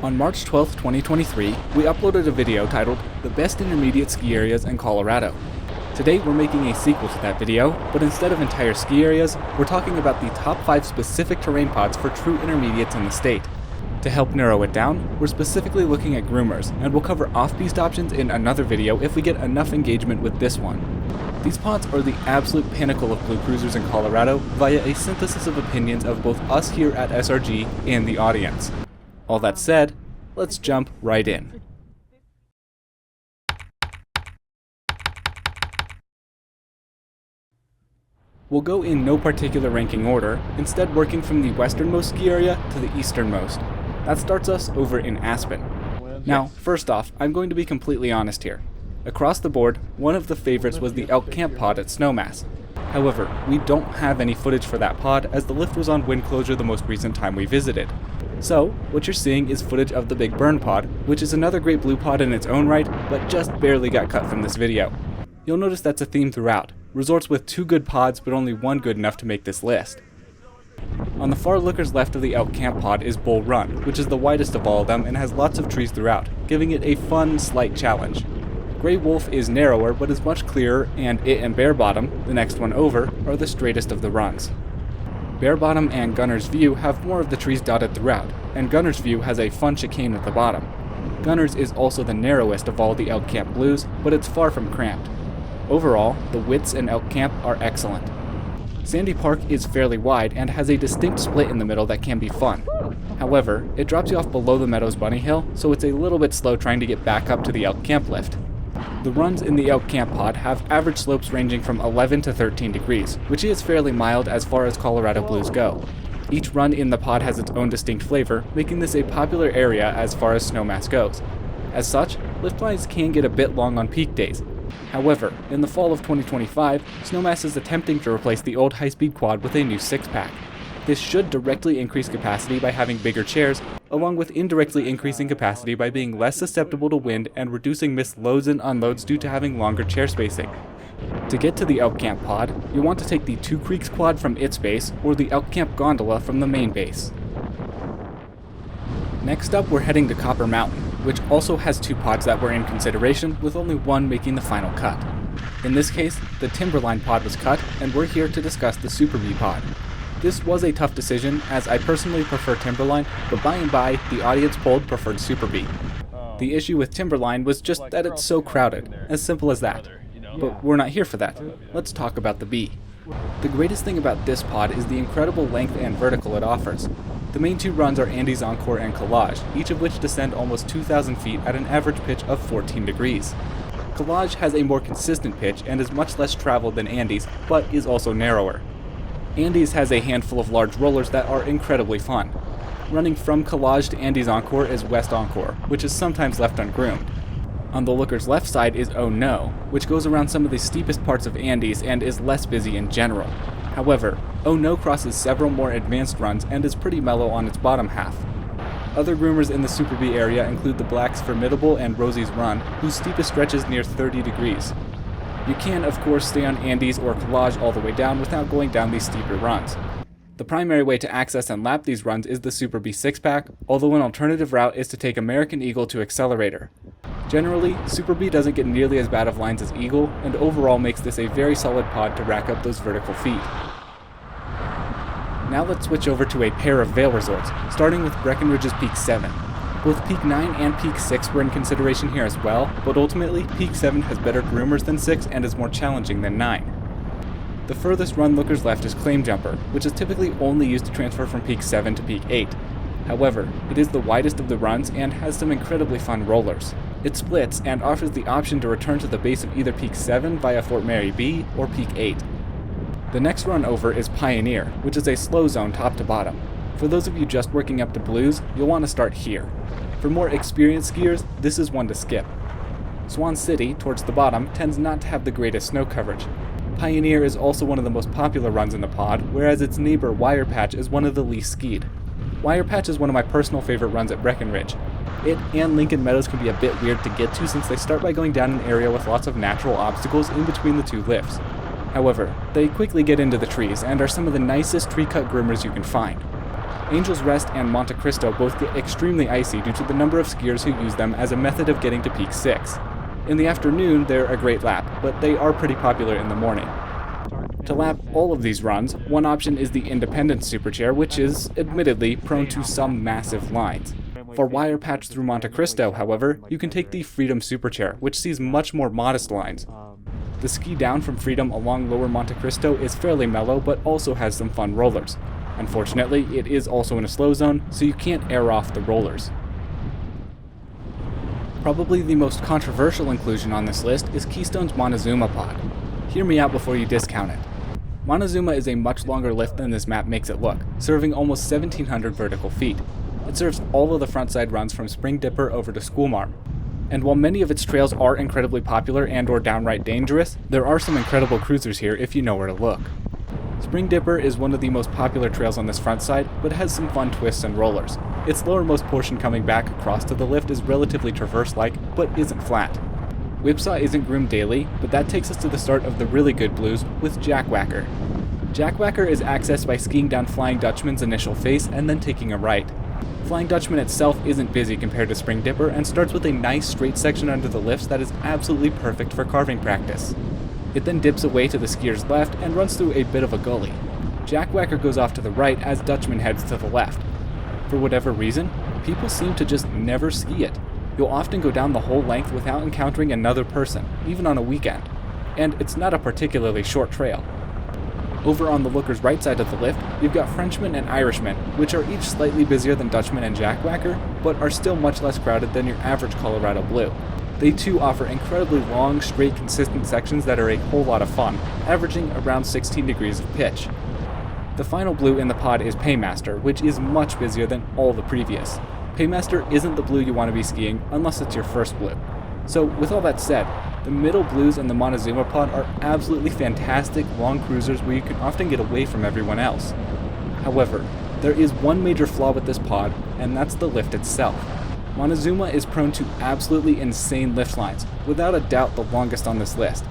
On March 12, 2023, we uploaded a video titled The Best Intermediate Ski Areas in Colorado. Today we're making a sequel to that video, but instead of entire ski areas, we're talking about the top 5 specific terrain pods for true intermediates in the state. To help narrow it down, we're specifically looking at groomers, and we'll cover off-piste options in another video if we get enough engagement with this one. These pods are the absolute pinnacle of blue cruisers in Colorado via a synthesis of opinions of both us here at SRG and the audience. All that said, let's jump right in. We'll go in no particular ranking order, instead working from the westernmost ski area to the easternmost. That starts us over in Aspen. Now, first off, I'm going to be completely honest here. Across the board, one of the favorites was the Elk Camp pod at Snowmass. However, we don't have any footage for that pod as the lift was on wind closure the most recent time we visited. So, what you're seeing is footage of the Big Burn pod, which is another great blue pod in its own right, but just barely got cut from this video. You'll notice that's a theme throughout. Resorts with 2 good pods, but only 1 good enough to make this list. On the far lookers left of the Elk Camp pod is Bull Run, which is the widest of all of them and has lots of trees throughout, giving it a fun, slight challenge. Grey Wolf is narrower, but is much clearer, and it and Bear Bottom, the next one over, are the straightest of the runs. Bear Bottom and Gunner's View have more of the trees dotted throughout, and Gunner's View has a fun chicane at the bottom. Gunner's is also the narrowest of all the Elk Camp blues, but it's far from cramped. Overall, the widths in Elk Camp are excellent. Sandy Park is fairly wide and has a distinct split in the middle that can be fun. However, it drops you off below the Meadows Bunny Hill, so it's a little bit slow trying to get back up to the Elk Camp lift. The runs in the Elk Camp pod have average slopes ranging from 11 to 13 degrees, which is fairly mild as far as Colorado blues go. Each run in the pod has its own distinct flavor, making this a popular area as far as Snowmass goes. As such, lift lines can get a bit long on peak days. However, in the fall of 2025, Snowmass is attempting to replace the old high-speed quad with a new 6-pack. This should directly increase capacity by having bigger chairs, along with indirectly increasing capacity by being less susceptible to wind and reducing missed loads and unloads due to having longer chair spacing. To get to the Elk Camp pod, you'll want to take the Two Creeks quad from its base, or the Elk Camp gondola from the main base. Next up, we're heading to Copper Mountain, which also has 2 pods that were in consideration, with only one making the final cut. In this case, the Timberline pod was cut, and we're here to discuss the Super Bee pod. This was a tough decision, as I personally prefer Timberline, but by and by, the audience polled preferred Super Bee. The issue with Timberline was just that it's so crowded, as simple as that. But we're not here for that. Let's talk about the Bee. The greatest thing about this pod is the incredible length and vertical it offers. The main 2 runs are Andes Encore and Collage, each of which descend almost 2,000 feet at an average pitch of 14 degrees. Collage has a more consistent pitch and is much less traveled than Andes, but is also narrower. Andes has a handful of large rollers that are incredibly fun. Running from Collage to Andes Encore is West Encore, which is sometimes left ungroomed. On the looker's left side is Oh No, which goes around some of the steepest parts of Andes and is less busy in general. However, Oh No crosses several more advanced runs and is pretty mellow on its bottom half. Other groomers in the Super Bee area include the Black's Formidable and Rosie's Run, whose steepest stretch is near 30 degrees. You can, of course, stay on Andes or Collage all the way down without going down these steeper runs. The primary way to access and lap these runs is the Super Bee 6-pack, although an alternative route is to take American Eagle to Accelerator. Generally, Super Bee doesn't get nearly as bad of lines as Eagle, and overall makes this a very solid pod to rack up those vertical feet. Now let's switch over to a pair of Vail resorts, starting with Breckenridge's Peak 7. Both Peak 9 and Peak 6 were in consideration here as well, but ultimately Peak 7 has better groomers than 6 and is more challenging than 9. The furthest run lookers left is Claim Jumper, which is typically only used to transfer from Peak 7 to Peak 8. However, it is the widest of the runs and has some incredibly fun rollers. It splits and offers the option to return to the base of either Peak 7 via Fort Mary B or Peak 8. The next run over is Pioneer, which is a slow zone top to bottom. For those of you just working up to blues, you'll want to start here. For more experienced skiers, this is one to skip. Swan City, towards the bottom, tends not to have the greatest snow coverage. Pioneer is also one of the most popular runs in the pod, whereas its neighbor Wire Patch is one of the least skied. Wire Patch is one of my personal favorite runs at Breckenridge. It and Lincoln Meadows can be a bit weird to get to since they start by going down an area with lots of natural obstacles in between the 2 lifts. However, they quickly get into the trees and are some of the nicest tree-cut groomers you can find. Angel's Rest and Monte Cristo both get extremely icy due to the number of skiers who use them as a method of getting to Peak 6. In the afternoon, they're a great lap, but they are pretty popular in the morning. To lap all of these runs, one option is the Independence Superchair, which is, admittedly, prone to some massive lines. For wire patch through Monte Cristo, however, you can take the Freedom Superchair, which sees much more modest lines. The ski down from Freedom along lower Monte Cristo is fairly mellow, but also has some fun rollers. Unfortunately, it is also in a slow zone, so you can't air off the rollers. Probably the most controversial inclusion on this list is Keystone's Montezuma pod. Hear me out before you discount it. Montezuma is a much longer lift than this map makes it look, serving almost 1,700 vertical feet. It serves all of the frontside runs from Spring Dipper over to Schoolmarm. And while many of its trails are incredibly popular and or downright dangerous, there are some incredible cruisers here if you know where to look. Spring Dipper is one of the most popular trails on this front side, but has some fun twists and rollers. Its lowermost portion coming back across to the lift is relatively traverse-like, but isn't flat. Whipsaw isn't groomed daily, but that takes us to the start of the really good blues with Jackwhacker. Jackwhacker is accessed by skiing down Flying Dutchman's initial face and then taking a right. Flying Dutchman itself isn't busy compared to Spring Dipper and starts with a nice straight section under the lifts that is absolutely perfect for carving practice. It then dips away to the skier's left and runs through a bit of a gully. Jackwhacker goes off to the right as Dutchman heads to the left. For whatever reason, people seem to just never ski it. You'll often go down the whole length without encountering another person, even on a weekend. And it's not a particularly short trail. Over on the looker's right side of the lift, you've got Frenchman and Irishman, which are each slightly busier than Dutchman and Jackwhacker, but are still much less crowded than your average Colorado Blue. They too offer incredibly long, straight, consistent sections that are a whole lot of fun, averaging around 16 degrees of pitch. The final blue in the pod is Paymaster, which is much busier than all the previous. Paymaster isn't the blue you want to be skiing unless it's your first blue. So with all that said, the middle blues and the Montezuma pod are absolutely fantastic long cruisers where you can often get away from everyone else. However, there is one major flaw with this pod, and that's the lift itself. Montezuma is prone to absolutely insane lift lines, without a doubt the longest on this list.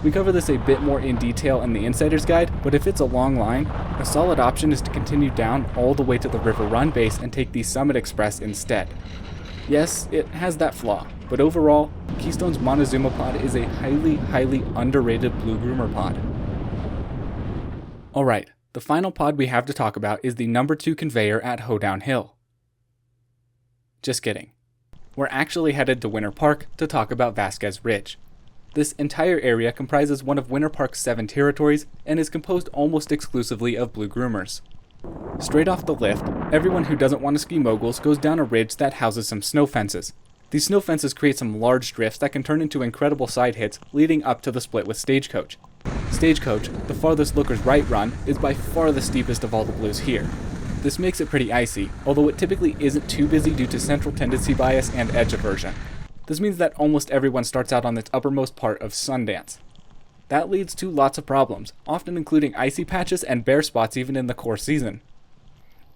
We cover this a bit more in detail in the Insider's Guide, but if it's a long line, a solid option is to continue down all the way to the River Run base and take the Summit Express instead. Yes, it has that flaw, but overall, Keystone's Montezuma pod is a highly underrated blue groomer pod. Alright, the final pod we have to talk about is the number 2 conveyor at Hoedown Hill. Just kidding. We're actually headed to Winter Park to talk about Vasquez Ridge. This entire area comprises one of Winter Park's 7 territories and is composed almost exclusively of blue groomers. Straight off the lift, everyone who doesn't want to ski moguls goes down a ridge that houses some snow fences. These snow fences create some large drifts that can turn into incredible side hits leading up to the split with Stagecoach. Stagecoach, the farthest looker's right run, is by far the steepest of all the blues here. This makes it pretty icy, although it typically isn't too busy due to central tendency bias and edge aversion. This means that almost everyone starts out on its uppermost part of Sundance. That leads to lots of problems, often including icy patches and bare spots even in the core season.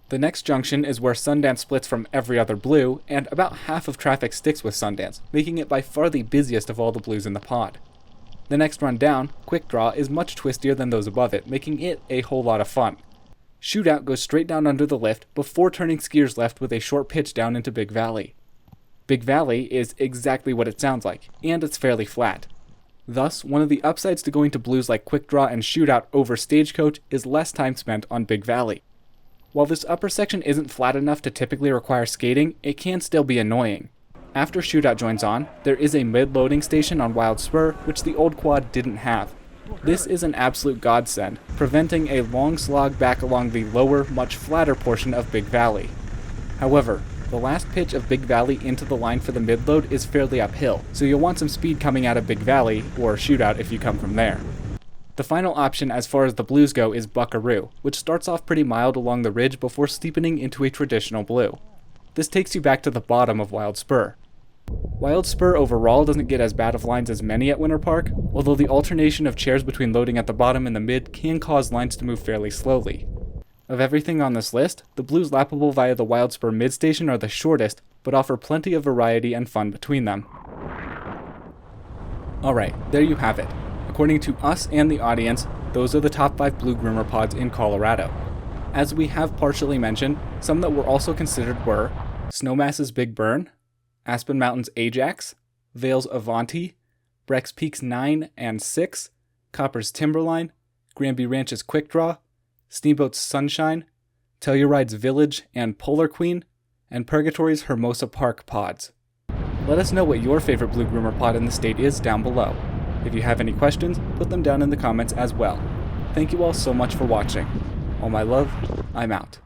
The next junction is where Sundance splits from every other blue, and about half of traffic sticks with Sundance, making it by far the busiest of all the blues in the pod. The next run down, Quick Draw, is much twistier than those above it, making it a whole lot of fun. Shootout goes straight down under the lift before turning skiers left with a short pitch down into Big Valley. Big Valley is exactly what it sounds like, and it's fairly flat. Thus, one of the upsides to going to blues like Quick Draw and Shootout over Stagecoach is less time spent on Big Valley. While this upper section isn't flat enough to typically require skating, it can still be annoying. After Shootout joins on, there is a mid-loading station on Wild Spur, which the old quad didn't have. This is an absolute godsend, preventing a long slog back along the lower, much flatter portion of Big Valley. However, the last pitch of Big Valley into the line for the mid-load is fairly uphill, so you'll want some speed coming out of Big Valley, or Shootout if you come from there. The final option as far as the blues go is Buckaroo, which starts off pretty mild along the ridge before steepening into a traditional blue. This takes you back to the bottom of Wild Spur. Wild Spur overall doesn't get as bad of lines as many at Winter Park, although the alternation of chairs between loading at the bottom and the mid can cause lines to move fairly slowly. Of everything on this list, the blues lappable via the Wild Spur mid station are the shortest, but offer plenty of variety and fun between them. Alright, there you have it. According to us and the audience, those are the top 5 blue groomer pods in Colorado. As we have partially mentioned, some that were also considered were Snowmass's Big Burn, Aspen Mountain's Ajax, Vail's Avanti, Breck's Peaks 9 and 6, Copper's Timberline, Granby Ranch's Quick Draw, Steamboat's Sunshine, Telluride's Village and Polar Queen, and Purgatory's Hermosa Park pods. Let us know what your favorite blue groomer pod in the state is down below. If you have any questions, put them down in the comments as well. Thank you all so much for watching. All my love, I'm out.